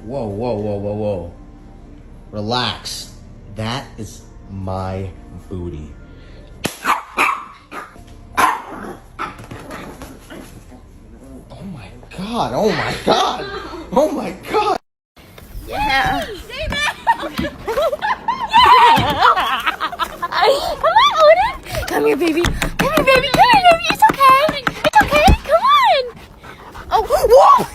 Whoa, whoa, whoa, whoa, whoa. Relax. That is my booty. Oh my god, oh my god, oh my god. Yeah. Come on, Odin. Come here, baby. Come here, baby. Come here, baby. It's okay. It's okay. Come on. Oh, whoa!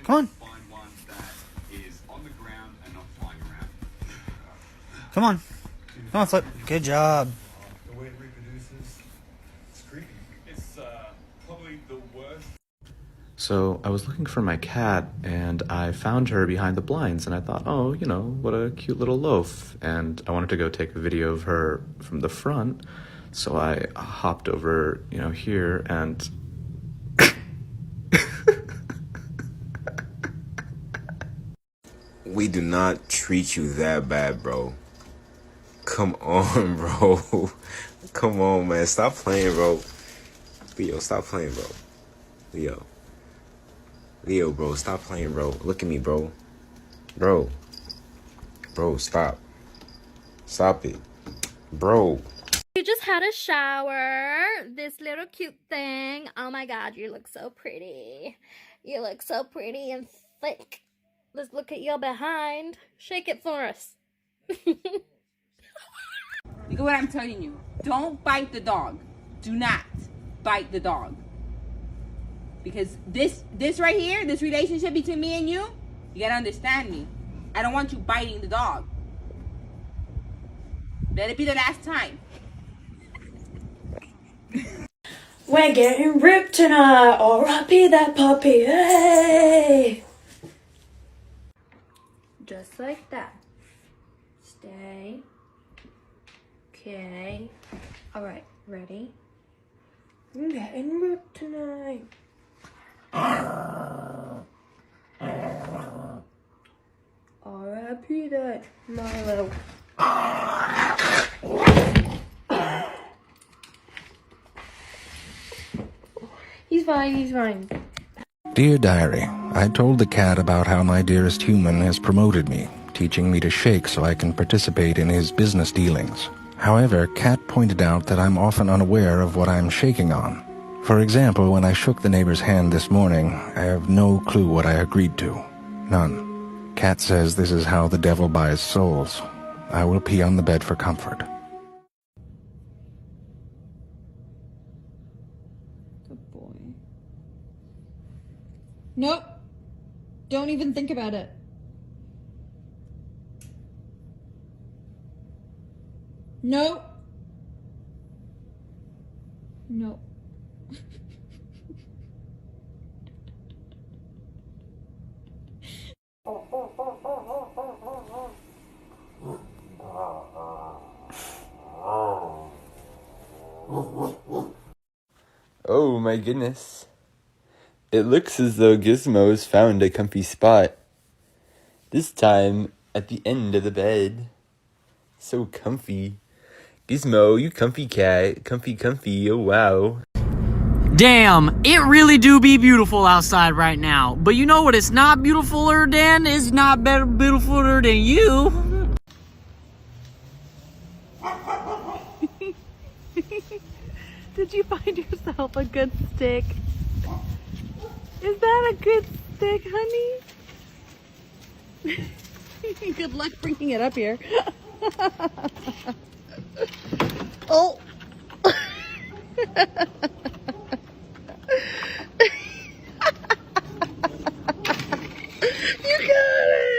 Come on. Find one that is on the ground and not flying around. Come on. Come on, Flip. Good job. The way it reproduces, it's creepy. It's probably the worst. So I was looking for my cat, and I found her behind the blinds, and I thought, oh, you know, what a cute little loaf. And I wanted to go take a video of her from the front, so I hopped over, you know, here, and... We do not treat you that bad, bro. Come on, bro. Come on, man. Stop playing, bro. Leo, stop playing, bro. Leo. Leo, bro, stop playing, bro. Look at me, bro. Bro. Bro, stop. Stop it. Bro. You just had a shower. This little cute thing. Oh my god, you look so pretty. You look so pretty and thick. Let's look at your behind. Shake it for us. Look at what I'm telling you. Don't bite the dog. Do not bite the dog. Because this right here, this relationship between me and you gotta understand me. I don't want you biting the dog. Let it be the last time. We're getting ripped tonight. R.I.P. that puppy. Hey! Just like that. Stay. Okay. Alright, ready? I'm getting ripped tonight. R.I.P. that Milo. He's fine, he's fine. Dear Diary, I told the cat about how my dearest human has promoted me, teaching me to shake so I can participate in his business dealings. However, Cat pointed out that I'm often unaware of what I'm shaking on. For example, when I shook the neighbor's hand this morning, I have no clue what I agreed to. None. Cat says this is how the devil buys souls. I will pee on the bed for comfort. Good boy. Nope. Don't even think about it. Nope. Nope. Oh my goodness. It looks as though Gizmo's found a comfy spot. This time at the end of the bed. So comfy. Gizmo, you comfy cat. Comfy, oh wow. Damn, it really do be beautiful outside right now. But you know what it's not beautifuler than? It's not better beautifuler than you. Did you find yourself a good stick? Is that a good stick, honey? Good luck bringing it up here. Oh.